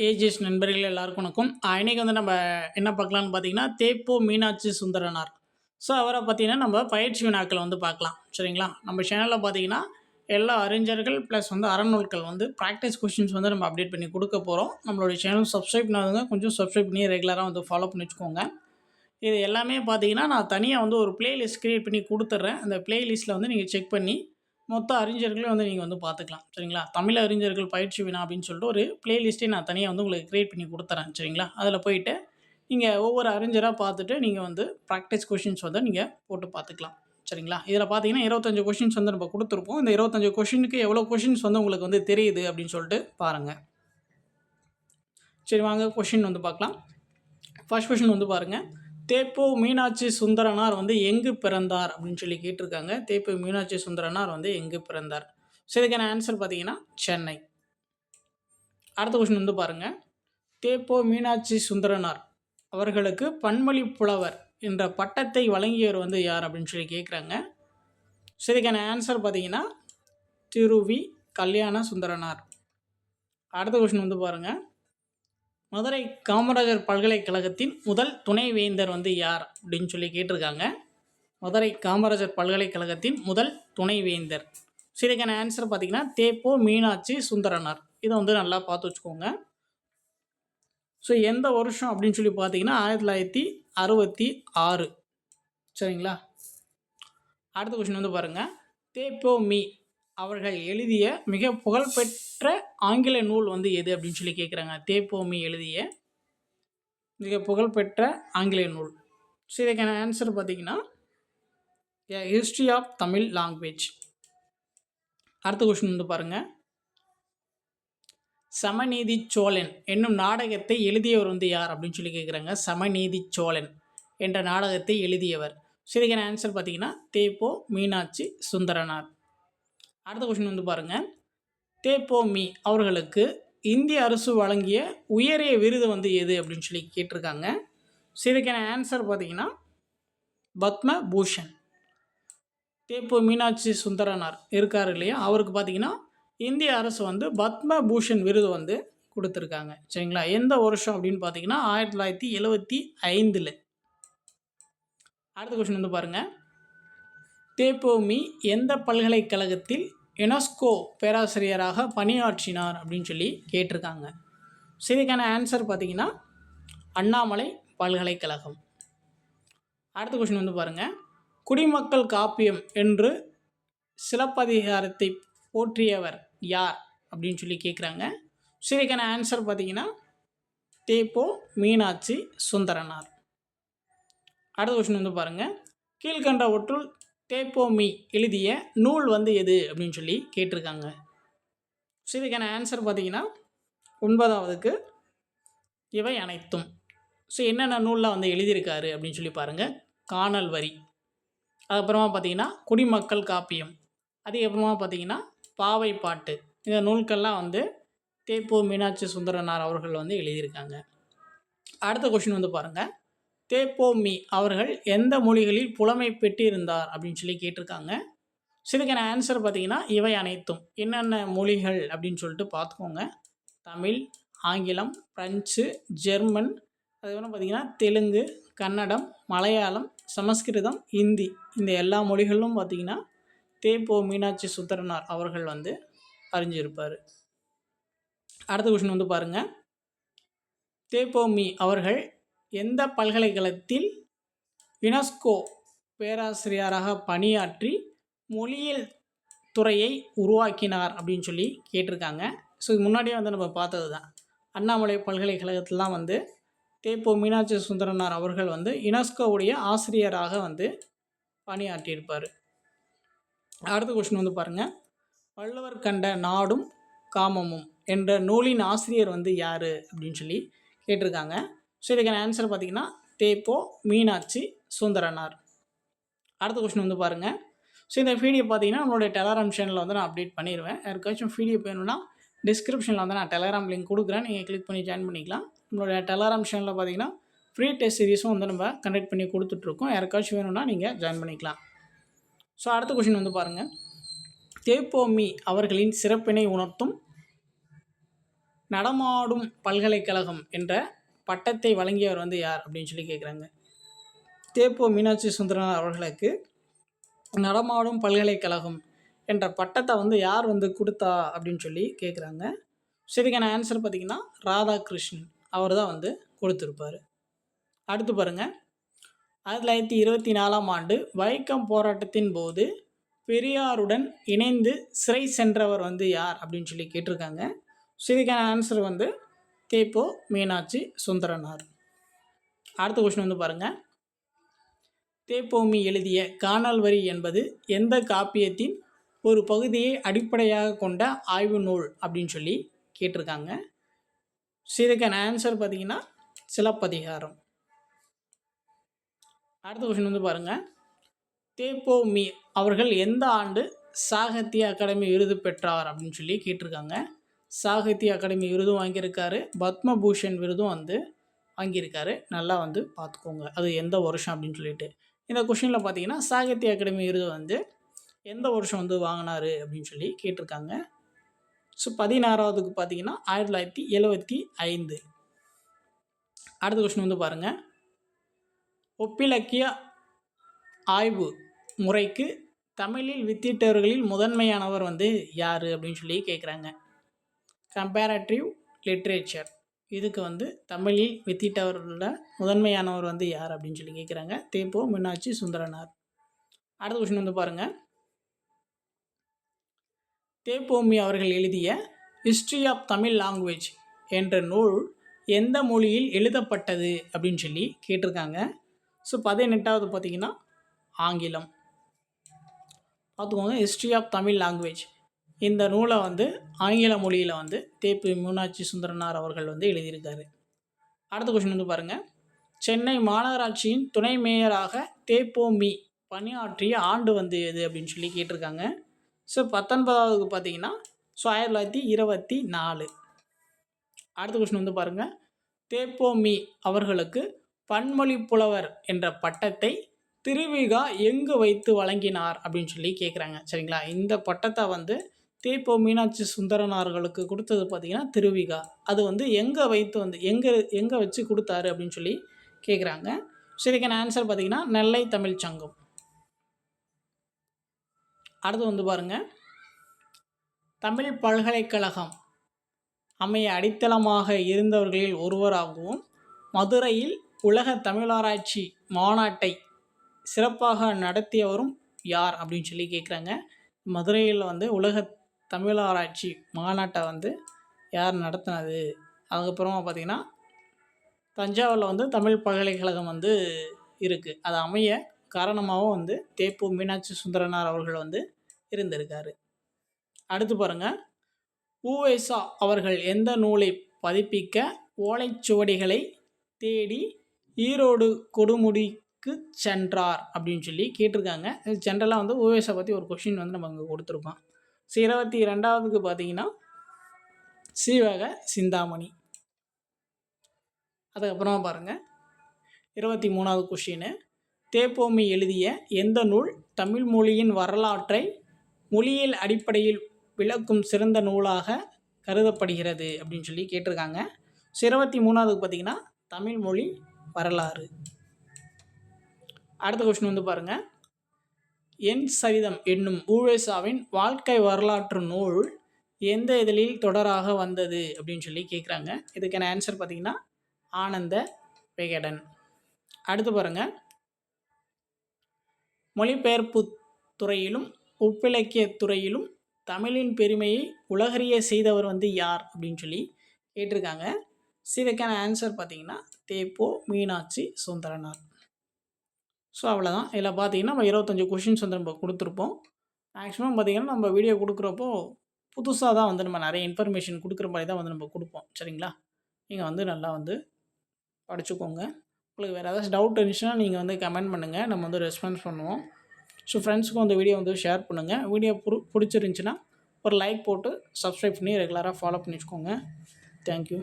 AGS நண்பர்கள் எல்லாருக்கும் வணக்கம். இன்னைக்கு வந்து நம்ம என்ன பார்க்கலாம்னு பார்த்தீங்கன்னா, தேப்போ மீனாட்சி சுந்தரனார். ஸோ, அவர பார்த்தீங்கன்னா, நம்ம பயிற்சி வினாக்கள வந்து பார்க்கலாம். சரிங்களா? நம்ம சேனல்ல பார்த்தீங்கன்னா, எல்லா அறிஞர்கள் ப்ளஸ் வந்து அறநூல்கள் வந்து பிராக்டிஸ் கொஸ்டின்ஸ் வந்து நம்ம அப்டேட் பண்ணி குடுக்க போறோம். நம்மளுடைய சேனல் சப்ஸ்கிரைப் பண்ணாதவங்க கொஞ்சம் சப்ஸ்கிரைப் பண்ணி ரெகுலரா வந்து ஃபாலோ பண்ணி வச்சுக்கோங்க. இது எல்லாமே பார்த்தீங்கன்னா, நான் தனியா வந்து ஒரு பிளேலிஸ்ட் கிரியேட் பண்ணி குடுத்துர்றேன். அந்த பிளேலிஸ்ட்ல வந்து நீங்க செக் பண்ணி மொத்த அறிஞர்களையும் வந்து நீங்க வந்து பார்த்துக்கலாம். சரிங்களா? தமிழ் அறிஞர்கள் பயிற்சி வினா அப்படின்னு சொல்லிட்டு ஒரு பிளேலிஸ்ட்டே நான் தனியா வந்து உங்களுக்கு கிரியேட் பண்ணி குடுத்துர்றேன். சரிங்களா? அதில போயிட்டு நீங்க ஒவ்வொரு அறிஞரா பார்த்துட்டு நீங்க வந்து பிராக்டிஸ் கொஸ்டின்ஸ் வந்து நீங்க போட்டு பார்த்துக்கலாம். சரிங்களா? இதில பார்த்தீங்கன்னா 25 கொஸ்டின்ஸ் வந்து நம்ம குடுத்துருப்போம். இந்த 25 கொஸ்டினுக்கு எவ்வளோ கொஸ்டின்ஸ் வந்து உங்களுக்கு வந்து தெரியுது அப்படின்னு சொல்லிட்டு பாருங்க. சரி வாங்க கொஸ்டின் வந்து பார்க்கலாம். ஃபர்ஸ்ட் கொஸ்டின் வந்து பாருங்க. தேப்போ மீனாட்சி சுந்தரனார் வந்து எங்கு பிறந்தார் அப்படின்னு சொல்லி கேட்டிருக்காங்க. தேப்போ மீனாட்சி சுந்தரனார் வந்து எங்கு பிறந்தார்? ஸோ இதுக்கான ஆன்சர் பார்த்தீங்கன்னா சென்னை. அடுத்த கொஸ்டின் வந்து பாருங்க. தேப்போ மீனாட்சி சுந்தரனார் அவர்களுக்கு பன்மொழி புலவர் என்ற பட்டத்தை வழங்கியவர் வந்து யார் அப்படின்னு சொல்லி கேட்குறாங்க. ஸோ இதுக்கான ஆன்சர் பார்த்தீங்கன்னா திரு வி. கல்யாண சுந்தரனார். அடுத்த கொஸ்டின் வந்து பாருங்க. மதுரை காமராஜர் பல்கலைக்கழகத்தின் முதல் துணைவேந்தர் வந்து யார் அப்படின்னு சொல்லி கேட்டிருக்காங்க. மதுரை காமராஜர் பல்கலைக்கழகத்தின் முதல் துணைவேந்தர். ஸோ இதுக்கான ஆன்சர் பார்த்தீங்கன்னா தேப்போ மீனாட்சி சுந்தரனார். இதை வந்து நல்லா பார்த்து வச்சுக்கோங்க. ஸோ எந்த வருஷம் அப்படின்னு சொல்லி பார்த்தீங்கன்னா 1966. சரிங்களா? அடுத்த கொஸ்டின் வந்து பாருங்கள். தேப்போ மீ அவர்கள் எழுதிய மிக புகழ்பெற்ற ஆங்கில நூல் வந்து எது அப்படின்னு சொல்லி கேட்குறாங்க. தேப்போ மீ எழுதிய மிக புகழ்பெற்ற ஆங்கில நூல். ஸோ இதுக்கான ஆன்சர் பார்த்தீங்கன்னா ஹிஸ்ட்ரி ஆஃப் தமிழ் லாங்குவேஜ். அடுத்த கொஸ்டின் வந்து பாருங்கள். சமநீதி சோழன் என்னும் நாடகத்தை எழுதியவர் வந்து யார் அப்படின்னு சொல்லி கேட்குறாங்க. சமநீதி சோழன் என்ற நாடகத்தை எழுதியவர். ஸோ இதுக்கான ஆன்சர் பார்த்தீங்கன்னா தேப்போ மீனாட்சி சுந்தரனார். அடுத்த கொஸ்டின் வந்து பாருங்கள். தேப்போ மீ அவர்களுக்கு இந்திய அரசு வழங்கிய உயரிய விருது வந்து எது அப்படின்னு சொல்லி கேட்டிருக்காங்க. ஸோ இதுக்கான ஆன்சர் பார்த்தீங்கன்னா பத்ம பூஷன். தேப்போ மீனாட்சி சுந்தரனார் இருக்கார் இல்லையா, அவருக்கு பார்த்தீங்கன்னா இந்திய அரசு வந்து பத்ம பூஷன் விருது வந்து கொடுத்துருக்காங்க. சரிங்களா? எந்த வருஷம் அப்படின்னு பார்த்தீங்கன்னா 1975. அடுத்த கொஸ்டின் வந்து பாருங்கள். தேப்போ மீ எந்த பல்கலைக்கழகத்தில் யுனெஸ்கோ பேராசிரியராக பணியாற்றினார் அப்படின்னு சொல்லி கேட்டிருக்காங்க. ஸோ இதுக்கான ஆன்சர் பார்த்தீங்கன்னா அண்ணாமலை பல்கலைக்கழகம். அடுத்த கொஸ்டின் வந்து பாருங்கள். குடிமக்கள் காப்பியம் என்று சிலப்பதிகாரத்தை போற்றியவர் யார் அப்படின்னு சொல்லி கேட்குறாங்க. ஸோ இதுக்கான ஆன்சர் பார்த்தீங்கன்னா தேப்போ மீனாட்சி சுந்தரனார். அடுத்த கொஸ்டின் வந்து பாருங்கள். கீழ்கண்டவற்றுள் தேப்போ மீ எழுதிய நூல் வந்து எது அப்படின்னு சொல்லி கேட்டிருக்காங்க. ஸோ இதுக்கான ஆன்சர் பார்த்தீங்கன்னா 9வதுக்கு இவை அனைத்தும். ஸோ என்னென்ன நூலில் வந்து எழுதியிருக்காரு அப்படின்னு சொல்லி பாருங்கள். காணல் வரி, அதுக்கப்புறமா பார்த்தீங்கன்னா குடிமக்கள் காப்பியம், அதுக்கப்புறமா பார்த்தீங்கன்னா பாவை பாட்டு. இந்த நூல்கள்லாம் வந்து தேப்போ மீனாட்சி சுந்தரனார் அவர்கள் வந்து எழுதியிருக்காங்க. அடுத்த கொஸ்டின் வந்து பாருங்கள். தேப்போ மீ அவர்கள் எந்த மொழிகளில் புலமை பெற்றிருந்தார் அப்படின்னு சொல்லி கேட்டிருக்காங்க. ஸோ இதுக்கான ஆன்சர் பார்த்தீங்கன்னா இவை அனைத்தும். என்னென்ன மொழிகள் அப்படின்னு சொல்லிட்டு பார்த்துக்கோங்க. தமிழ், ஆங்கிலம், பிரெஞ்சு, ஜெர்மன், அதுக்கப்புறம் பார்த்தீங்கன்னா தெலுங்கு, கன்னடம், மலையாளம், சமஸ்கிருதம், ஹிந்தி, இந்த எல்லா மொழிகளிலும் பார்த்தீங்கன்னா தேப்போ மீனாட்சி சுந்தரனார் அவர்கள் வந்து அறிஞ்சிருப்பார். அடுத்த கொஸ்டின் வந்து பாருங்கள். தேப்போ மீ அவர்கள் எந்த பல்கலைக்கழகத்தில் யுனெஸ்கோ பேராசிரியராக பணியாற்றி மொழியியல் துறையை உருவாக்கினார் அப்படின்னு சொல்லி கேட்டிருக்காங்க. ஸோ இது முன்னாடியே வந்து நம்ம பார்த்தது தான். அண்ணாமலை பல்கலைக்கழகத்தில் தான் வந்து தேப்போ மீனாட்சி சுந்தரனார் அவர்கள் வந்து யுனெஸ்கோவுடைய ஆசிரியராக வந்து பணியாற்றியிருப்பார். அடுத்த கொஸ்டின் வந்து பாருங்கள். வள்ளுவர் கண்ட நாடும் காமமும் என்ற நூலின் ஆசிரியர் வந்து யார் அப்படின்னு சொல்லி கேட்டிருக்காங்க. ஸோ இதுக்கான ஆன்சர் பார்த்தீங்கன்னா தேப்போ மீனாட்சி சுந்தரனார். அடுத்த கொஸ்டின் வந்து பாருங்கள். ஸோ இந்த பிடிஎஃப் பார்த்தீங்கன்னா நம்மளுடைய டெலகிராம் சேனலில் வந்து நான் அப்டேட் பண்ணிடுவேன். யாருக்காச்சும் பிடிஎஃப் வேணும்னா டிஸ்கிரிப்ஷனில் வந்து நான் டெலகிராம் லிங்க் கொடுக்குறேன். நீங்கள் கிளிக் பண்ணி ஜாயின் பண்ணிக்கலாம். நம்மளுடைய டெலகிராம் சேனலில் பார்த்தீங்கன்னா ஃப்ரீ டெஸ்ட் சீரிஸும் வந்து நம்ம கண்டக்ட் பண்ணி கொடுத்துட்ருக்கோம். யாருக்காச்சும் வேணும்னா நீங்கள் ஜாயின் பண்ணிக்கலாம். ஸோ அடுத்த கொஸ்டின் வந்து பாருங்கள். தேப்போ மீ அவர்களின் சிறப்பினை உணர்த்தும் நடமாடும் பல்கலைக்கழகம் என்ற பட்டத்தை வழங்கியவர் வந்து யார் அப்படின்னு சொல்லி கேட்குறாங்க. தேப்போ மீனாட்சி சுந்தரனார் அவர்களுக்கு நடமாடும் பல்கலைக்கழகம் என்ற பட்டத்தை வந்து யார் வந்து கொடுத்தா அப்படின்னு சொல்லி கேட்குறாங்க. ஸோ இதுக்கான ஆன்சர் பார்த்திங்கன்னா ராதாகிருஷ்ணன் அவர் தான் வந்து கொடுத்துருப்பார். அடுத்து பாருங்கள், 1924ஆம் ஆண்டு வைக்கம் போராட்டத்தின் போது பெரியாருடன் இணைந்து சிறை சென்றவர் வந்து யார் அப்படின்னு சொல்லி கேட்டிருக்காங்க. ஸோ இதுக்கான ஆன்சர் வந்து தேப்போ மீனாட்சி சுந்தரனார். அடுத்த கொஸ்டின் வந்து பாருங்கள், தேப்போமி எழுதிய கானல் வரி என்பது எந்த காப்பியத்தின் ஒரு பகுதியை அடிப்படையாக கொண்ட ஆய்வு நூல் அப்படின்னு சொல்லி கேட்டிருக்காங்க. ஸோ இதுக்கான ஆன்சர் பார்த்திங்கன்னா சிலப்பதிகாரம். அடுத்த கொஸ்டின் வந்து பாருங்கள், தேப்போமி அவர்கள் எந்த ஆண்டு சாகித்ய அகாடமி விருது பெற்றார் அப்படின்னு சொல்லி கேட்டிருக்காங்க. சாகித்ய அகாடமி விருதும் வாங்கியிருக்காரு, பத்மபூஷன் விருதும் வந்து வாங்கியிருக்காரு. நல்லா வந்து பார்த்துக்கோங்க அது எந்த வருஷம் அப்படின்னு சொல்லிட்டு. இந்த கொஷினில் பார்த்தீங்கன்னா சாகித்ய அகாடமி விருது வந்து எந்த வருஷம் வந்து வாங்கினார் அப்படின்னு சொல்லி கேட்டிருக்காங்க. ஸோ 16வதுக்கு பார்த்தீங்கன்னா 1975. அடுத்த கொஸ்டின் வந்து பாருங்கள், ஒப்பிலக்கிய ஆய்வு முறைக்கு தமிழில் வித்திட்டவர்களில் முதன்மையானவர் வந்து யார் அப்படின்னு சொல்லி கேட்குறாங்க. கம்பேரட்டிவ் லிட்ரேச்சர் இதுக்கு வந்து தமிழில் வித்திட்டவர்களில் முதன்மையானவர் வந்து யார் அப்படின்னு சொல்லி கேட்குறாங்க. தேப்போ மீனாட்சி சுந்தரனார். அடுத்த கொஸ்டின் வந்து பாருங்கள், தேப்போமி அவர்கள் எழுதிய ஹிஸ்ட்ரி ஆஃப் தமிழ் லாங்குவேஜ் என்ற நூல் எந்த மொழியில் எழுதப்பட்டது அப்படின்னு சொல்லி கேட்டிருக்காங்க. ஸோ 18வது பார்த்திங்கன்னா ஆங்கிலம். பார்த்துக்கோங்க, ஹிஸ்ட்ரி ஆஃப் தமிழ் லாங்குவேஜ் இந்த நூலை வந்து ஆங்கில மொழியில் வந்து தேப்போ மீனாட்சி சுந்தரனார் அவர்கள் வந்து எழுதியிருக்காரு. அடுத்த கொஸ்டின் வந்து பாருங்கள், சென்னை மாநகராட்சியின் துணை மேயராக தேப்போமி பணியாற்றிய ஆண்டு வந்து எது அப்படின்னு சொல்லி கேட்டிருக்காங்க. ஸோ 19வதுக்கு பார்த்தீங்கன்னா 1924. அடுத்த கொஸ்டின் வந்து பாருங்கள், தேப்போமி அவர்களுக்கு பன்மொழி புலவர் என்ற பட்டத்தை திருவிகா எங்கு வைத்து வழங்கினார் அப்படின்னு சொல்லி கேட்குறாங்க. சரிங்களா, இந்த பட்டத்தை வந்து தேப்போ மீனாட்சி சுந்தரனார்களுக்கு கொடுத்தது பார்த்திங்கன்னா திருவிகா. அது வந்து எங்கே வைத்து வந்து எங்கே வச்சு கொடுத்தாரு அப்படின்னு சொல்லி கேட்குறாங்க. ஸோ இதுக்கான ஆன்சர் பார்த்திங்கன்னா நெல்லை தமிழ் சங்கம். அடுத்து வந்து பாருங்கள், தமிழ் பல்கலைக்கழகம் அமைய அடித்தளமாக இருந்தவர்களில் ஒருவராகவும் மதுரையில் உலக தமிழாராய்ச்சி மாநாட்டை சிறப்பாக நடத்தியவரும் யார் அப்படின்னு சொல்லி கேட்குறாங்க. மதுரையில் வந்து உலக தமிழாராய்ச்சி மாநாட்டை வந்து யார் நடத்தினது? அதுக்கப்புறமா பார்த்திங்கன்னா தஞ்சாவூரில் வந்து தமிழ் பல்கலைக்கழகம் வந்து இருக்குது. அது அமைய காரணமாகவும் வந்து தேப்போ மீனாட்சி சுந்தரனார் அவர்கள் வந்து இருந்திருக்காரு. அடுத்து பாருங்கள், உவேசா அவர்கள் எந்த நூலை பதிப்பிக்க ஓலைச்சுவடிகளை தேடி ஈரோடு கொடுமுடிக்கு சென்றார் அப்படின்னு சொல்லி கேட்டிருக்காங்க. ஜென்ரலாக வந்து உவேசா பற்றி ஒரு கொஷின் வந்து நம்ம அங்கே கொடுத்துருக்கோம். 22வதுக்கு பார்த்தீங்கன்னா சீவக சிந்தாமணி. அதுக்கப்புறமா பாருங்கள், 23வது கொஷின், தேப்போமி எழுதிய எந்த நூல் தமிழ் மொழியின் வரலாற்றை மொழியியல் அடிப்படையில் விளக்கும் சிறந்த நூலாக கருதப்படுகிறது அப்படின்னு சொல்லி கேட்டிருக்காங்க. 23வதுக்கு பார்த்திங்கன்னா தமிழ் மொழி வரலாறு. அடுத்த கொஸ்டின் வந்து பாருங்கள், என் சரிதம் என்னும் உவேசாவின் வாழ்க்கை வரலாற்று நூல் எந்த இதழில் தொடராக வந்தது அப்படின்னு சொல்லி கேட்குறாங்க. இதுக்கான ஆன்சர் பார்த்திங்கன்னா ஆனந்த விகடன். அடுத்து பாருங்கள், மொழிபெயர்ப்பு துறையிலும் ஒப்பிலக்கிய துறையிலும் தமிழின் பெருமையை உலகறிய செய்தவர் வந்து யார் அப்படின்னு சொல்லி கேட்டிருக்காங்க. இதுக்கான ஆன்சர் பார்த்திங்கன்னா தேப்போ மீனாட்சி சுந்தரனார். ஸோ அவ்வளோதான். இதில் பார்த்தீங்கன்னா நம்ம 25 கொஷின்ஸ் வந்து நம்ம கொடுத்துருப்போம். மேக்ஸிமம் பார்த்திங்கன்னா நம்ம வீடியோ கொடுக்குறப்போ புதுசாக தான் வந்து நம்ம நிறைய இன்ஃபர்மேஷன் கொடுக்குற மாதிரி தான் வந்து நம்ம கொடுப்போம். சரிங்களா, நீங்கள் வந்து நல்லா வந்து படிச்சுக்கோங்க. உங்களுக்கு வேறு ஏதாச்சும் டவுட் இருந்துச்சுன்னா நீங்கள் வந்து கமெண்ட் பண்ணுங்கள், நம்ம வந்து ரெஸ்பான்ஸ் பண்ணுவோம். ஸோ ஃப்ரெண்ட்ஸுக்கும் அந்த வீடியோ வந்து ஷேர் பண்ணுங்கள். வீடியோ பிடிச்சிருந்துச்சின்னா ஒரு லைக் போட்டு சப்ஸ்கிரைப் பண்ணி ரெகுலராக ஃபாலோ பண்ணி வச்சுக்கோங்க. தேங்க்யூ.